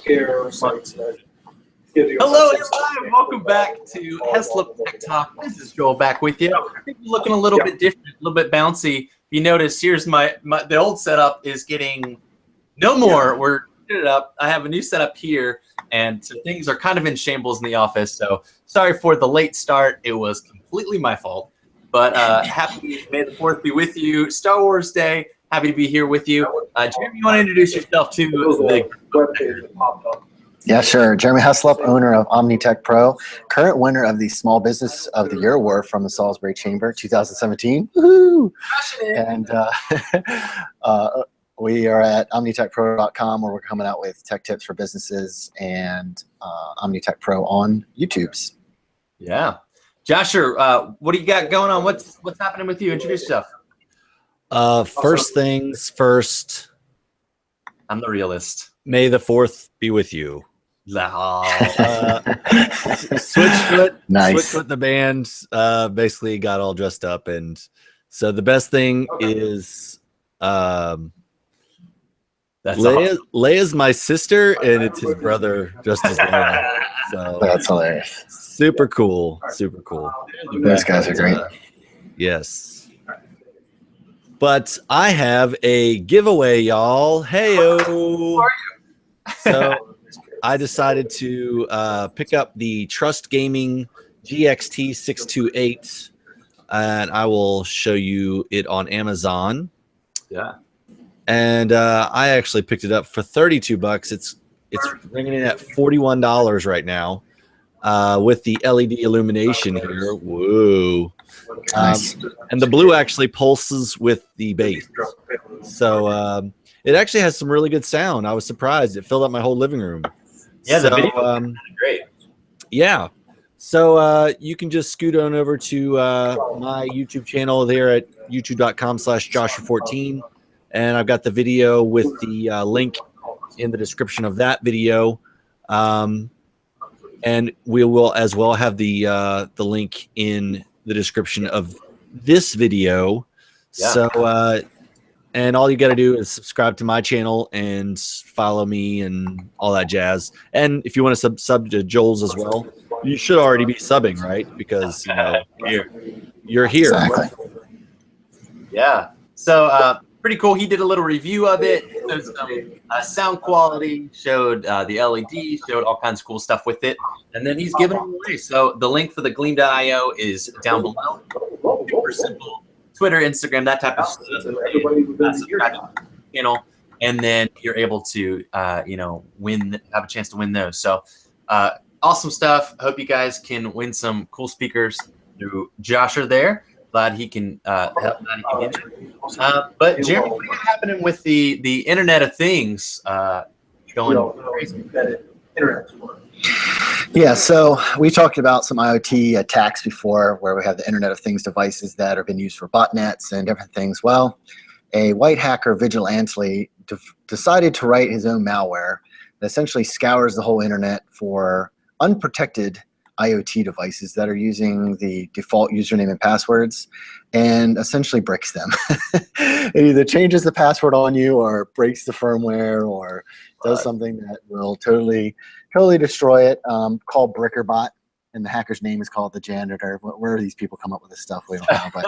healthcare sites that give you. Hello, everybody. Welcome back to Heslop Tech Talk. This is Joel back with you. I think we're looking a little bit different, a little bit bouncy. If you notice, here's the old setup is getting no more. We're getting it up. I have a new setup here, and so things are kind of in shambles in the office. So sorry for the late start. It was completely my fault. But happy May the 4th be with you. Star Wars Day. Happy to be here with you. Jeremy, you want to introduce yourself to the webpage that popped up? Yeah, sure. Jeremy Heslop, owner of OmniTech Pro, current winner of the Small Business of the Year Award from the Salisbury Chamber 2017. Woohoo! And we are at omnitechpro.com, where we're coming out with tech tips for businesses, and OmniTech Pro on YouTube's. Yeah. Joshua, what do you got going on? What's happening with you? Introduce yourself. First things first. I'm the realist. May the 4th be with you. Switchfoot, Nice. Switchfoot, the band, basically got all dressed up, and so the best thing is, Leia's my sister, and it's his brother dressed as Leia. So That's hilarious. super cool, super cool. Those guys are great. Yes. But I have a giveaway, y'all. Heyo. So I decided to pick up the Trust Gaming GXT 628, and I will show you it on Amazon. Yeah. And I actually picked it up for $32. It's ringing in at $41 right now, with the LED illumination here. Whoa. Nice. And the blue actually pulses with the bass. So it actually has some really good sound. I was surprised. It filled up my whole living room. Yeah, the So, video is great. Yeah. So you can just scoot on over to my YouTube channel there at youtube.com/Joshua14. And I've got the video with the link in the description of that video. And we will as well have the link in the description of this video. Yeah. So and all you got to do is subscribe to my channel and follow me and all that jazz. And if you want to sub to Joel's as well, you should already be subbing, right? Because you're here. Exactly. Yeah. So pretty cool. He did a little review of it. Showed some sound quality, showed the LED, showed all kinds of cool stuff with it. And then he's giving them away. So the link for the gleam.io is down below. Super simple. Twitter, Instagram, that type of stuff. Subscribe to the channel, and then you're able to, have a chance to win those. So awesome stuff. I hope you guys can win some cool speakers through Joshua there. Glad he can help. But Jeremy, what's happening with the Internet of Things going crazy? Yeah, so we talked about some IoT attacks before, where we have the Internet of Things devices that have been used for botnets and different things. Well, a white hacker vigilantly decided to write his own malware that essentially scours the whole internet for unprotected IoT devices that are using the default username and passwords, and essentially bricks them. It either changes the password on you, or breaks the firmware, or does something that will totally destroy it. Called BrickerBot, and the hacker's name is called the Janitor. Where do these people come up with this stuff? We don't know. But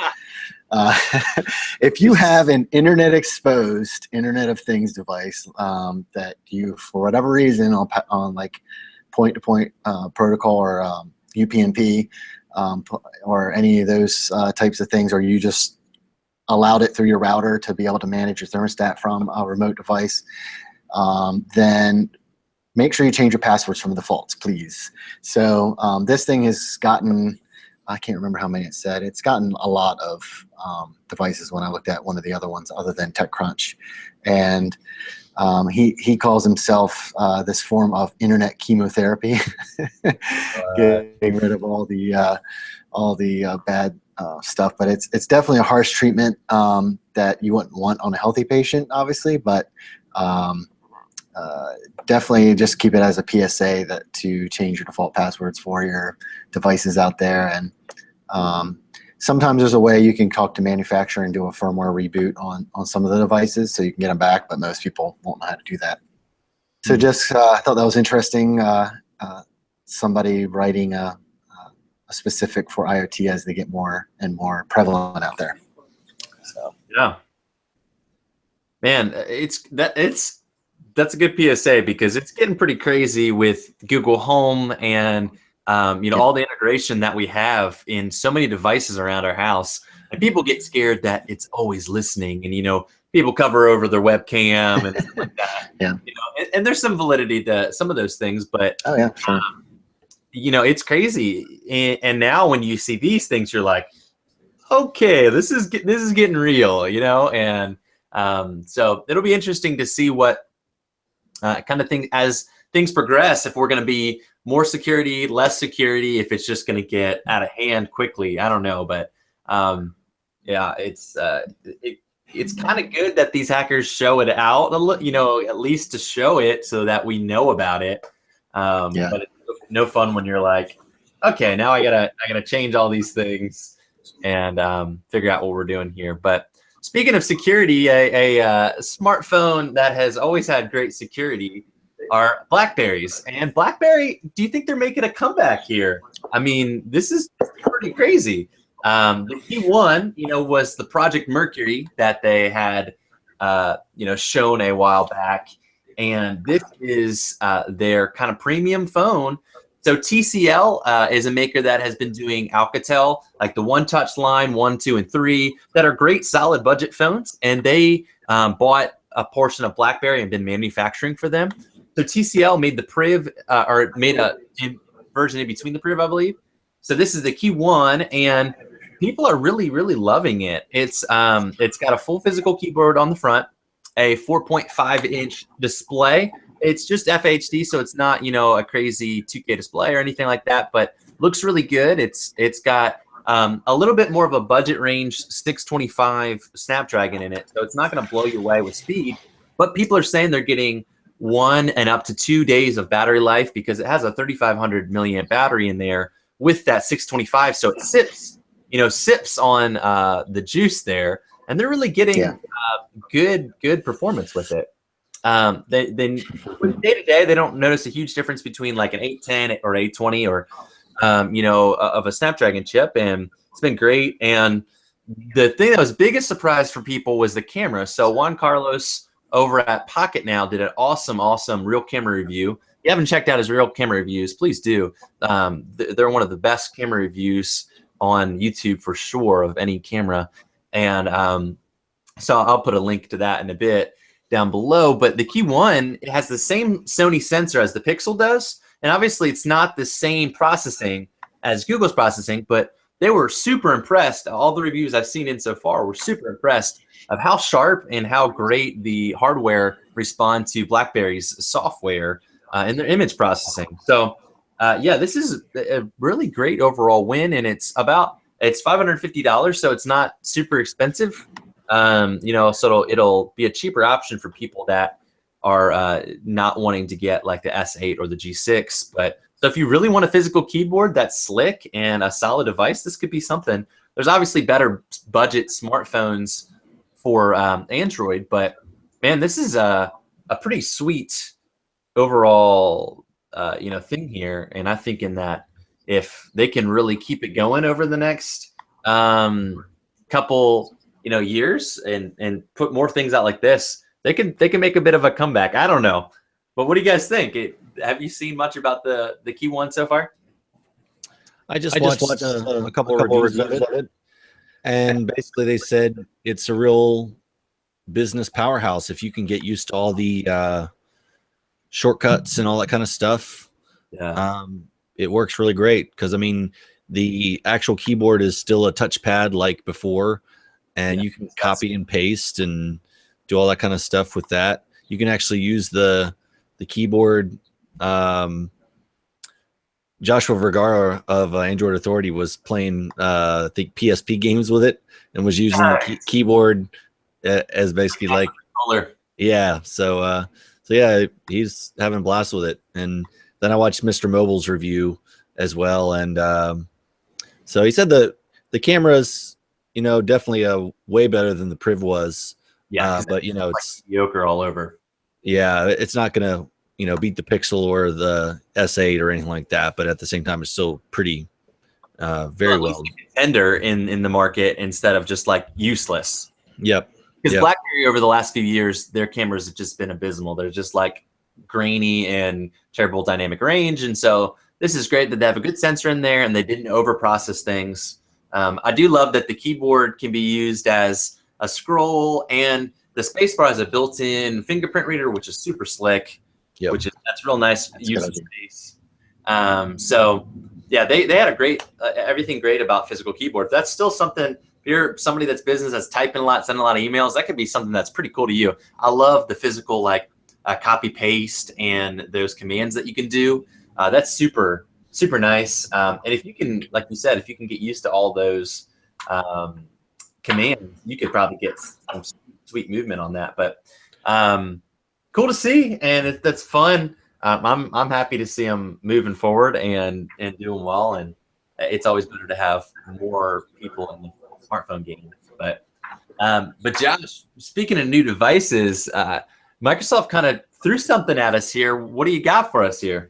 if you have an internet exposed Internet of Things device that you, for whatever reason, on like point-to-point protocol or UPnP or any of those types of things, or you just allowed it through your router to be able to manage your thermostat from a remote device, then make sure you change your passwords from the defaults, please. So this thing has gotten, I can't remember how many it said. It's gotten a lot of devices when I looked at one of the other ones other than TechCrunch. And he calls himself this form of internet chemotherapy, getting rid of all the bad stuff. But it's definitely a harsh treatment that you wouldn't want on a healthy patient, obviously. But definitely just keep it as a PSA that to change your default passwords for your devices out there. And sometimes there's a way you can talk to manufacturer and do a firmware reboot on some of the devices so you can get them back, but most people won't know how to do that. So just I thought that was interesting. Somebody writing a specific for IoT as they get more and more prevalent out there. So Yeah, man, that's a good PSA because it's getting pretty crazy with Google Home and all the integration that we have in so many devices around our house. And people get scared that it's always listening, and people cover over their webcam and stuff like that. Yeah. And there's some validity to some of those things, but oh yeah, sure. It's crazy. And now when you see these things, you're like, okay, this is getting real, and so it'll be interesting to see what kind of thing as things progress, if we're going to be more security, less security, if it's just going to get out of hand quickly. I don't know, but yeah, it's kind of good that these hackers show it out, at least to show it so that we know about it. But it's no fun when you're like, okay, now I gotta change all these things and figure out what we're doing here. But speaking of security, a smartphone that has always had great security are BlackBerries. And BlackBerry, do you think they're making a comeback here? I mean, this is pretty crazy. The key one, was the Project Mercury that they had, shown a while back. And this is their kind of premium phone. So TCL is a maker that has been doing Alcatel, like the One Touch line, 1, 2, and 3, that are great, solid budget phones. And they bought a portion of BlackBerry and been manufacturing for them. So TCL made the Priv, or made a version in between the Priv, I believe. So this is the key one, and people are really, really loving it. It's got a full physical keyboard on the front, a 4.5-inch display. It's just FHD, so it's not a crazy 2K display or anything like that, but looks really good. It's got a little bit more of a budget range 625 Snapdragon in it, so it's not going to blow you away with speed. But people are saying they're getting 1 and up to 2 days of battery life because it has a 3,500 milliamp battery in there with that 625, so it sips on the juice there, and they're really getting good performance with it. Day to day, they don't notice a huge difference between like an 810 or 820 or of a Snapdragon chip, and it's been great. And the thing that was biggest surprise for people was the camera. So Juan Carlos over at Pocket Now did an awesome real camera review. If you haven't checked out his real camera reviews, please do. They're one of the best camera reviews on YouTube for sure of any camera. And so I'll put a link to that in a bit down below. But the key one, it has the same Sony sensor as the Pixel does. And obviously it's not the same processing as Google's processing, but they were super impressed. All the reviews I've seen in so far were super impressed of how sharp and how great the hardware respond to BlackBerry's software and their image processing. So yeah, this is a really great overall win, and it's $550, so it's not super expensive. So it'll be a cheaper option for people that are not wanting to get like the S8 or the G6. But so if you really want a physical keyboard that's slick and a solid device, this could be something. There's obviously better budget smartphones for Android, but man, this is a pretty sweet overall thing here. And I'm thinking that if they can really keep it going over the next couple years and put more things out like this, they can make a bit of a comeback. I don't know, but what do you guys think? Have you seen much about the Key One so far? I just watched a couple of reviews of it, and basically they said it's a real business powerhouse if you can get used to all the shortcuts and all that kind of stuff. Yeah, it works really great because I mean the actual keyboard is still a touchpad like before, and you can copy and paste and do all that kind of stuff with that. You can actually use the keyboard. Joshua Vergara of Android Authority was playing I think PSP games with it and was using the keyboard as basically like color. Yeah, so yeah, he's having a blast with it. And then I watched Mr. Mobile's review as well, and so he said the camera's definitely way better than the Priv was. Yeah, but it's mediocre all over. Yeah, it's not gonna beat the Pixel or the S8 or anything like that, but at the same time, it's still pretty very well. Contender in the market instead of just like useless. Yep. Because BlackBerry over the last few years, their cameras have just been abysmal. They're just like grainy and terrible dynamic range. And so this is great that they have a good sensor in there and they didn't overprocess things. I do love that the keyboard can be used as a scroll, and the spacebar has a built-in fingerprint reader, which is super slick. Yep. That's real nice use of space. So yeah, they had a great everything great about physical keyboard. If that's still something. If you're somebody that's business, that's typing a lot, sending a lot of emails, that could be something that's pretty cool to you. I love the physical, like copy paste and those commands that you can do. That's super, super nice. And if you can, like you said, if you can get used to all those commands, you could probably get some sweet movement on that. But cool to see, and that's fun. I'm happy to see them moving forward and doing well. And it's always better to have more people in the smartphone game. But Josh, speaking of new devices, Microsoft kind of threw something at us here. What do you got for us here?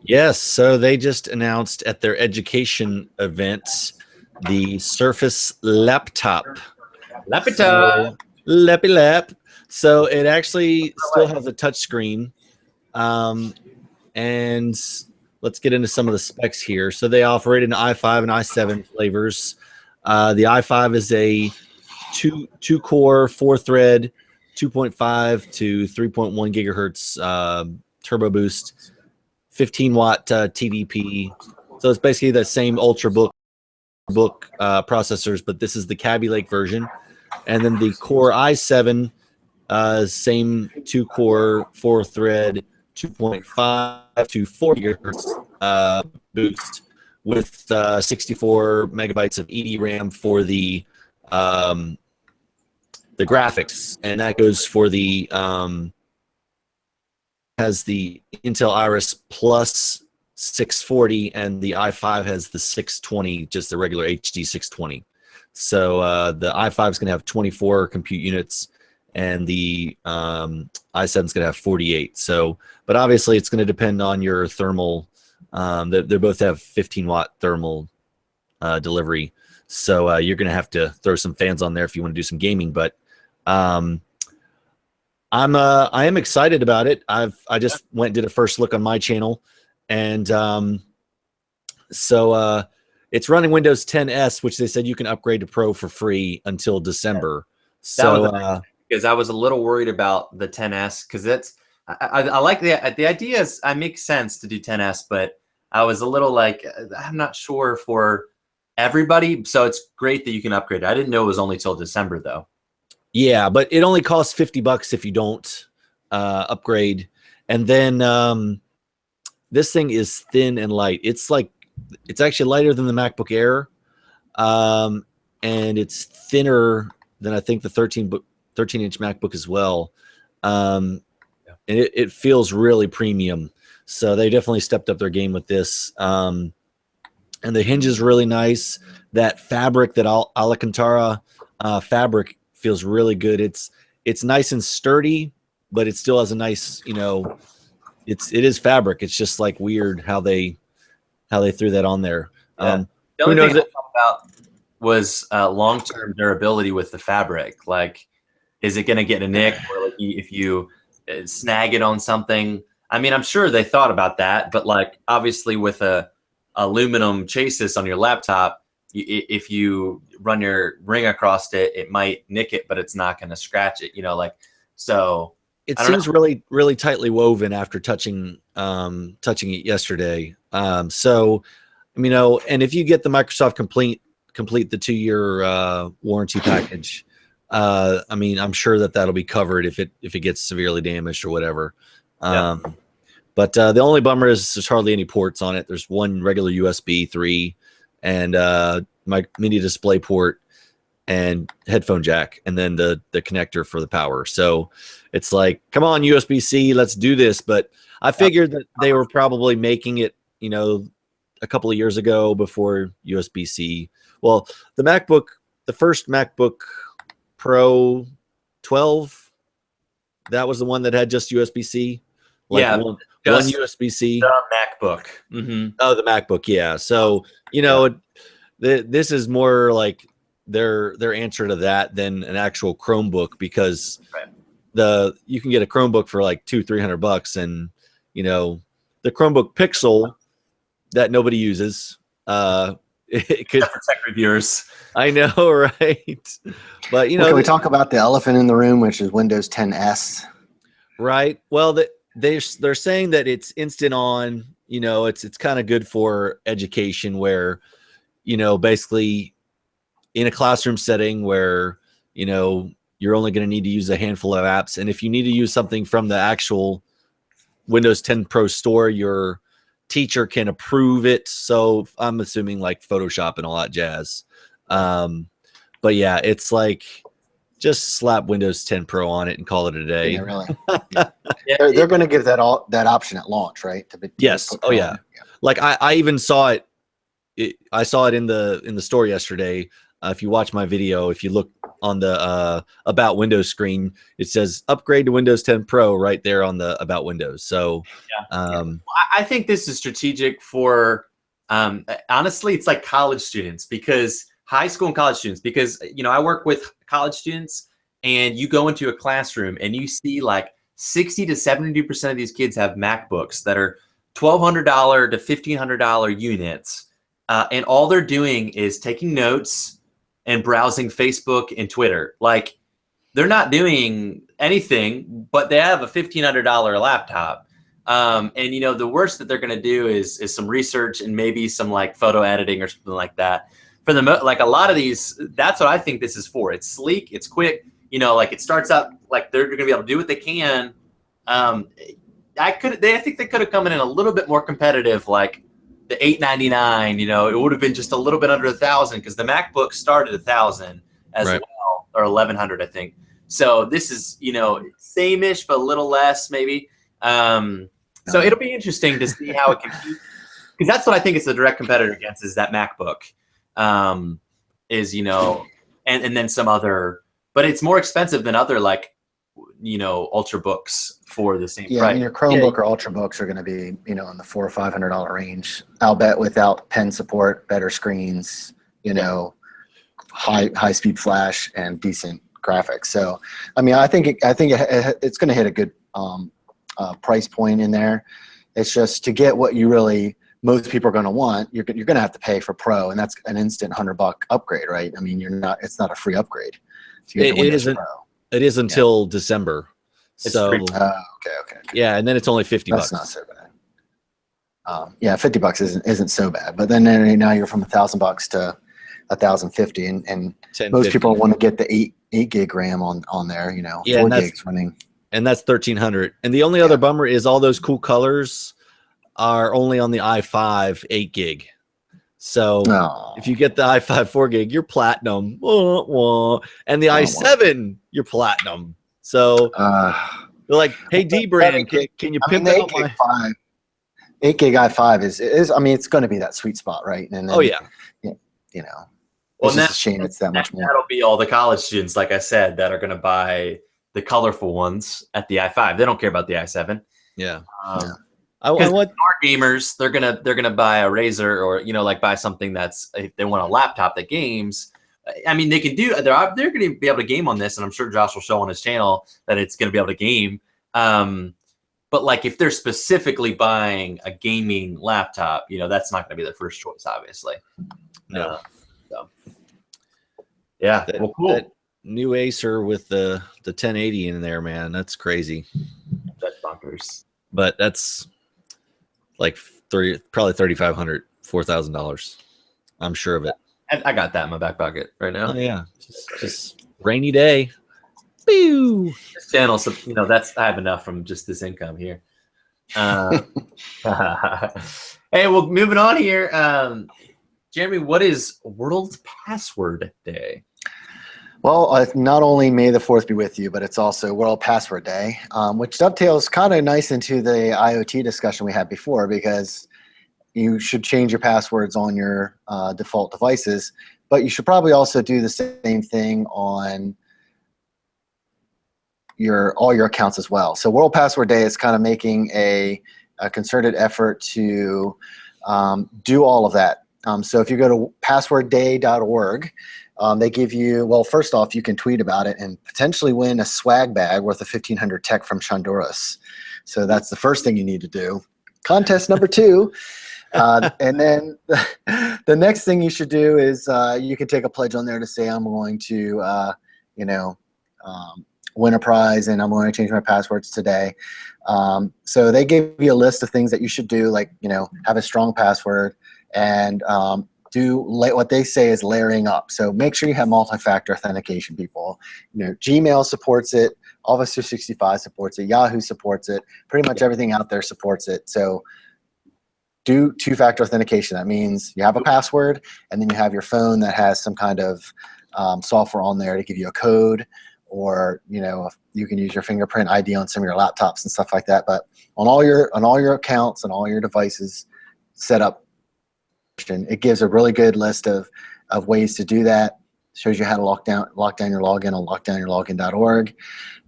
Yes, so they just announced at their education event the Surface laptop. Laptop. Lappy lap. So it actually still has a touch screen. And let's get into some of the specs here. So they offer it in i5 and i7 flavors. The i5 is a two core, 4-thread, 2.5 to 3.1 gigahertz turbo boost, 15-watt TDP. So it's basically the same Ultrabook processors, but this is the Kaby Lake version. And then the Core i7, same 2-core, 4-thread, 2.5 to 4 gigahertz boost with 64 megabytes of ED for the graphics, and that goes for the has the Intel Iris Plus 640, and the i5 has the 620, just the regular HD 620. So the i5 is going to have 24 compute units, and the i7 is going to have 48. So, but obviously it's going to depend on your thermal. They both have 15-watt thermal delivery. So you're going to have to throw some fans on there if you want to do some gaming. But I am excited about it. I just went and did a first look on my channel, and so it's running Windows 10s, which they said you can upgrade to Pro for free until December. So because I was a little worried about the 10s, because that's I like the idea. It makes sense to do 10s, but I was a little like, I'm not sure for everybody. So it's great that you can upgrade. I didn't know it was only till December though. Yeah, but it only costs $50 if you don't upgrade. And then this thing is thin and light. It's actually lighter than the MacBook Air, and it's thinner than I think the 13-inch MacBook as well. And it feels really premium. So they definitely stepped up their game with this. And the hinge is really nice. That fabric, that Alcantara fabric, feels really good. It's nice and sturdy, but it still has a nice, it is fabric. It's just like weird how they threw that on there. Yeah. The only thing I thought about was long-term durability with the fabric. Like, is it going to get a nick, or like if you snag it on something? I mean, I'm sure they thought about that, but like obviously with a aluminum chassis on your laptop, if you run your ring across it, it might nick it, but it's not going to scratch it. So it seems really, really tightly woven after touching it yesterday. So, and if you get the Microsoft complete the 2-year warranty package, I'm sure that'll be covered if it gets severely damaged or whatever. Yeah. But the only bummer is there's hardly any ports on it. There's one regular USB 3 and my mini display port and headphone jack, and then the connector for the power. So it's like, come on, USB-C, let's do this. But I figured that they were probably making it, a couple of years ago before USB-C. Well, the first MacBook Pro 12, that was the one that had just USB-C. Like Yeah, one just USB-C. the MacBook. Mm-hmm. Oh, the MacBook, yeah. So this is more like their answer to that than an actual Chromebook, because you can get a Chromebook for like $200-300, and the Chromebook Pixel that nobody uses. It could, Except for tech reviewers. I know, right? But Well, can we talk about the elephant in the room, which is Windows 10s? Right. Well, they're saying that it's instant on. It's kind of good for education, where basically in a classroom setting where you're only going to need to use a handful of apps, and if you need to use something from the actual Windows 10 Pro store, your teacher can approve it. So I'm assuming like Photoshop and all that jazz. But yeah, it's like just slap Windows 10 Pro on it and call it a day. Yeah, really. Yeah. They're going to give that option at launch, right? Yes. Oh yeah. Like I even saw it. I saw it in the store yesterday. If you watch my video, if you look on the About Windows screen, it says upgrade to Windows 10 Pro right there on the About Windows. So I think this is strategic for honestly, it's like college students, because high school and college students, because I work with college students, and you go into a classroom and you see like 60 to 70% of these kids have MacBooks that are $1,200 to $1,500 units, and all they're doing is taking notes and browsing Facebook and Twitter. Like, they're not doing anything, but they have a $1,500 laptop. And the worst that they're going to do is some research and maybe some like photo editing or something like that. For like a lot of these, that's what I think this is for. It's sleek, it's quick. Like it starts out like they're going to be able to do what they can. I think they could have come in a little bit more competitive, like the $899. It would have been just a little bit under $1,000, because the MacBook started $1,000 as well, or $1,100, I think. So this is same-ish but a little less maybe. So it'll be interesting to see how it can, because that's what I think it's a direct competitor against, is that MacBook. And then some other, but it's more expensive than other like Ultrabooks for the same price. Yeah, and your Chromebook or Ultrabooks are going to be in the $400 or $500 range. I'll bet without pen support, better screens, high speed flash, and decent graphics. So I mean, I think it's going to hit a good price point in there. It's just to get what most people are going to want, you're going to have to pay for Pro, and that's an instant $100 upgrade, right? I mean, it's not a free upgrade. So it isn't. Pro. It is until December. Okay. Yeah, and then it's only $50. That's not so bad. Yeah, $50 isn't so bad. But then now you're from $1,000 to $1,050, and most people want to get the 8 gig RAM on there. 4 gigs running. And that's $1,300. And the only other bummer is all those cool colors are only on the i5 8 gig. So if you get the i5 4 gig, you're platinum. And the i7, you're platinum. So they're like, hey, D-Brand, can you pimp out my 8 gig i5 is I mean, it's going to be that sweet spot, right? And then, it's just a shame it's that much more. That'll be all the college students, like I said, that are going to buy the colorful ones at the i5. They don't care about the i7. Yeah. I want our gamers. They're gonna buy a Razer, or like buy something that's, if they want a laptop that games. I mean, they can do. They're going to be able to game on this, and I'm sure Josh will show on his channel that it's going to be able to game. But like, if they're specifically buying a gaming laptop, that's not going to be their first choice, obviously. No. So yeah, well, cool. That new Acer with the 1080 in there, man, that's crazy. That's bonkers. But that's like probably $3,500, $4,000. I'm sure of it. I got that in my back pocket right now. Oh yeah, just rainy day. Pew. This channel, so I have enough from just this income here. Hey, well, moving on here. Jeremy, what is World Password Day? Well, not only May the 4th be with you, but it's also World Password Day, which dovetails kind of nice into the IoT discussion we had before, because you should change your passwords on your default devices, but you should probably also do the same thing on all your accounts as well. So World Password Day is kind of making a concerted effort to do all of that. So if you go to passwordday.org, they give you, well, first off, you can tweet about it and potentially win a swag bag worth of 1,500 tech from Honduras. So that's the first thing you need to do. Contest number 2. And then the next thing you should do is you can take a pledge on there to say, I'm going to, win a prize and I'm going to change my passwords today. So they give you a list of things that you should do, like, have a strong password and do what they say is layering up. So make sure you have multi-factor authentication, people. Gmail supports it. Office 365 supports it. Yahoo supports it. Pretty much everything out there supports it. So do two-factor authentication. That means you have a password, and then you have your phone that has some kind of software on there to give you a code, or you can use your fingerprint ID on some of your laptops and stuff like that. But on all your accounts and all your devices set up, it gives a really good list of ways to do that. Shows you how to lock down your login on lockdownyourlogin.org.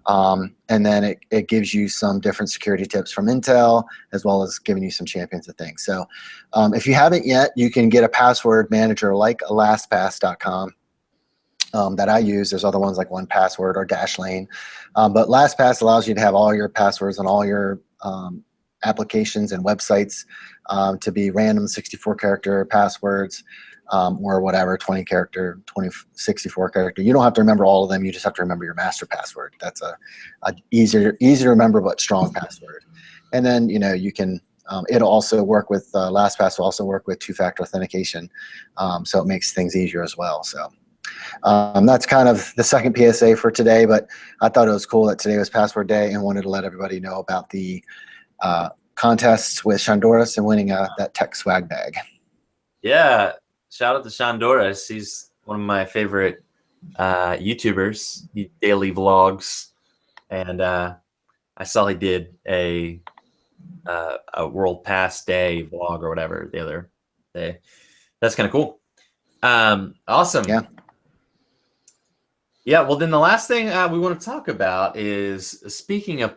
And then it gives you some different security tips from Intel, as well as giving you some champions of things. So if you haven't yet, you can get a password manager like LastPass.com that I use. There's other ones like 1Password or Dashlane. But LastPass allows you to have all your passwords on all your applications and websites to be random 64-character passwords. Or whatever, 20-character, 64 character. You don't have to remember all of them. You just have to remember your master password. That's a easy to remember but strong password. And then you can. It'll also work with LastPass. Will also work with two-factor authentication, so it makes things easier as well. So that's kind of the second PSA for today. But I thought it was cool that today was Password Day, and wanted to let everybody know about the contests with Honduras and winning that tech swag bag. Yeah. Shout out to Honduras. He's one of my favorite YouTubers. He daily vlogs, and I saw he did a World Pass Day vlog or whatever the other day. That's kind of cool. Awesome. Yeah. Yeah. Well, then the last thing we want to talk about is, speaking of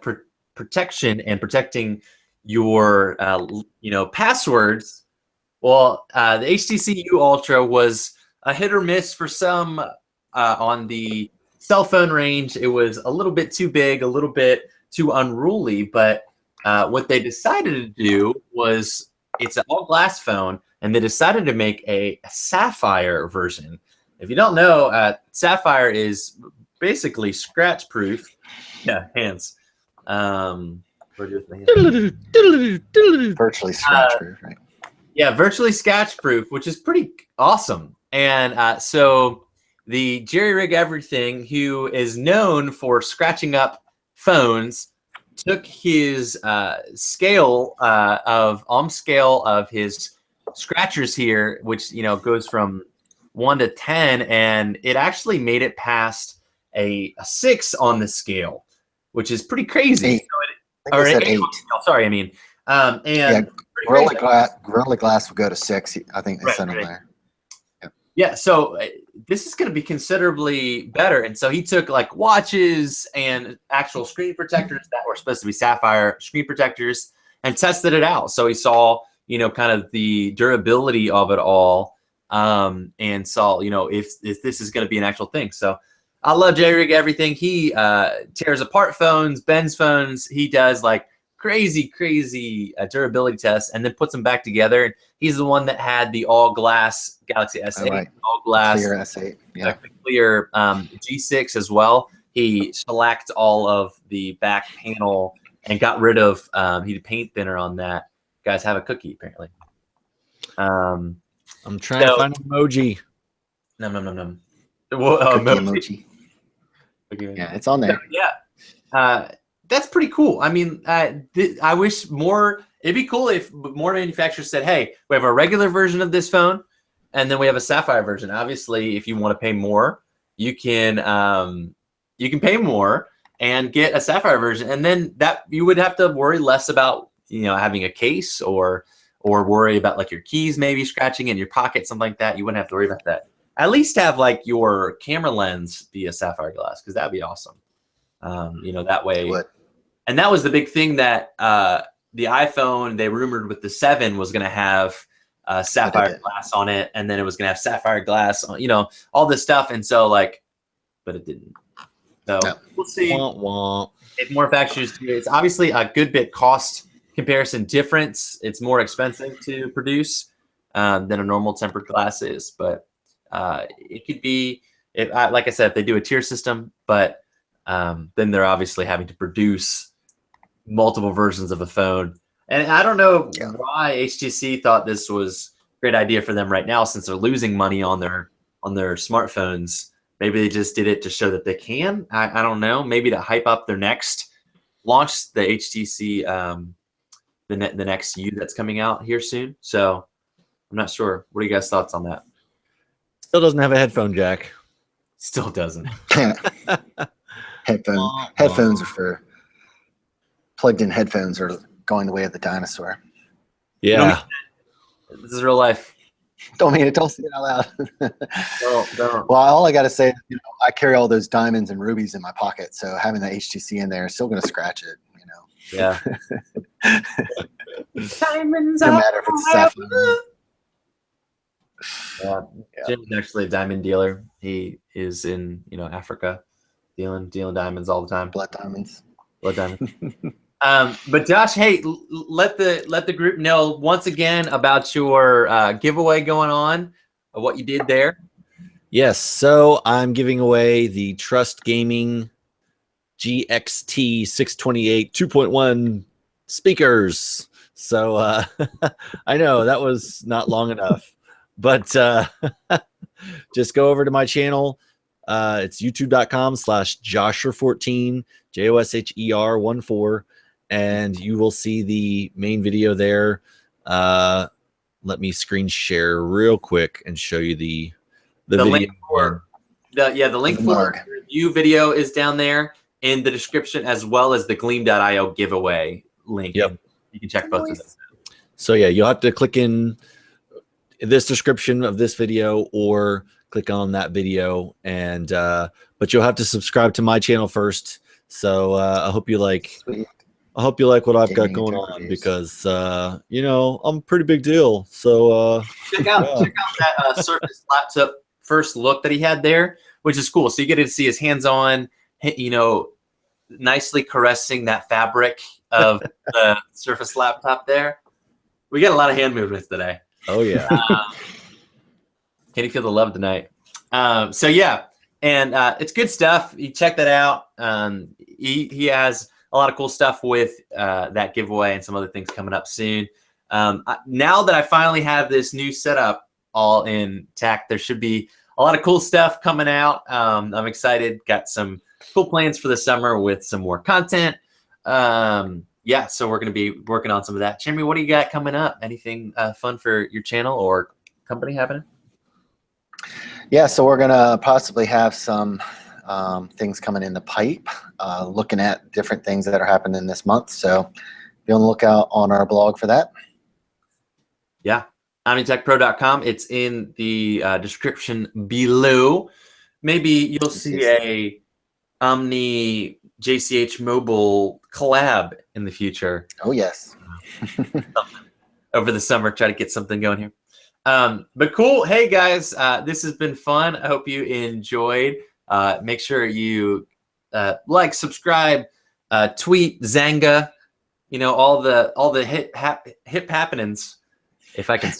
protection and protecting your passwords. Well, the HTC U Ultra was a hit or miss for some on the cell phone range. It was a little bit too big, a little bit too unruly. But what they decided to do was, it's an all-glass phone, and they decided to make a Sapphire version. If you don't know, Sapphire is basically scratch-proof. Yeah, hands. Virtually scratch-proof, right? Yeah, virtually scratch-proof, which is pretty awesome. And so the Jerry Rig Everything, who is known for scratching up phones, took his scale of his scratchers here, which goes from 1 to 10, and it actually made it past a 6 on the scale, which is pretty crazy. 8. So I think it said 8. Sorry, I mean, and yeah. Gorilla Glass will go to 6. I think they said on there. Yep. Yeah, so this is going to be considerably better. And so he took like watches and actual screen protectors that were supposed to be Sapphire screen protectors and tested it out. So he saw, kind of the durability of it all, and saw, if this is going to be an actual thing. So I love J-Rig Everything. He tears apart phones, bends phones. He does like crazy durability tests, and then puts them back together. And he's the one that had the all-glass Galaxy S8, right. all-glass Clear S8, yeah, clear G6 as well. He shellacked all of the back panel and got rid of. He did paint thinner on that. Guys, have a cookie apparently. I'm trying to find an emoji. No. emoji. Yeah, it's on there. Yeah. That's pretty cool. I mean, I wish more. It'd be cool if more manufacturers said, "Hey, we have a regular version of this phone, and then we have a Sapphire version." Obviously, if you want to pay more, you can pay more and get a Sapphire version, and then that you would have to worry less about having a case or worry about like your keys maybe scratching in your pocket, something like that. You wouldn't have to worry about that. At least have like your camera lens be a Sapphire Glass, because that'd be awesome. That way. What? And that was the big thing that the iPhone, they rumored with the 7 was going to have Sapphire Glass on it, and then it was going to have Sapphire Glass on, all this stuff. And so but it didn't. So we'll see if more manufacturers do it. It's obviously a good bit cost comparison difference. It's more expensive to produce than a normal tempered glass is, but it could be, like I said, if they do a tier system, but then they're obviously having to produce multiple versions of a phone. And I don't know why HTC thought this was a great idea for them right now, since they're losing money on their smartphones. Maybe they just did it to show that they can. I don't know. Maybe to hype up their next launch, the HTC, the next U that's coming out here soon. So I'm not sure. What are you guys' thoughts on that? Still doesn't have a headphone jack. Still doesn't. Headphones are for plugged-in headphones are going the way of the dinosaur. Yeah. This is real life. Don't mean it. Don't say it out loud. Don't. Well, all I got to say is, I carry all those diamonds and rubies in my pocket, so having the HTC in there is still going to scratch it. Yeah. Diamonds. No matter if it's sapphire. Yeah. Jim's actually a diamond dealer. He is in Africa, dealing diamonds all the time. Blood diamonds. But Josh, hey, let the group know once again about your giveaway going on, what you did there. Yes, so I'm giving away the Trust Gaming GXT 628 2.1 speakers. So I know that was not long enough, but just go over to my channel. It's youtube.com/Josher14, JOSHER14, and you will see the main video there. Let me screen share real quick and show you the video. Link for the link for the review video is down there in the description, as well as the Gleam.io giveaway link. Yep. You can check both of them. So yeah, you'll have to click in this description of this video or click on that video, and but you'll have to subscribe to my channel first. So I hope you like. Sweet. I hope you like what I've got going on, because I'm a pretty big deal. So check out that Surface laptop first look that he had there, which is cool. So you get to see his hands-on, nicely caressing that fabric of the Surface laptop there. We got a lot of hand movements today. Oh yeah. Can you feel the love tonight? So yeah, and it's good stuff. You check that out. He has a lot of cool stuff with that giveaway and some other things coming up soon. Now that I finally have this new setup all intact, there should be a lot of cool stuff coming out. I'm excited. Got some cool plans for the summer with some more content. Yeah, so we're going to be working on some of that. Jimmy, what do you got coming up? Anything fun for your channel or company happening? Yeah, so we're going to possibly have some things coming in the pipe, looking at different things that are happening this month. So be on the lookout on our blog for that. Yeah, OmniTechPro.com. It's in the description below. Maybe you'll see a Omni JCH Mobile collab in the future. Oh, yes. Over the summer, try to get something going here. But cool. Hey, guys, this has been fun. I hope you enjoyed. Make sure you like, subscribe, tweet, Zanga, all the hip happenings, if I can.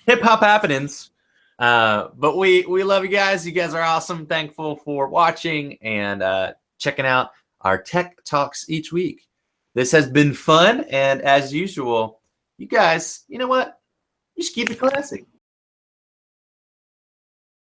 Hip hop happenings. But we love you guys. You guys are awesome. Thankful for watching and checking out our tech talks each week. This has been fun, and as usual, you guys, you know what? You should keep it classy.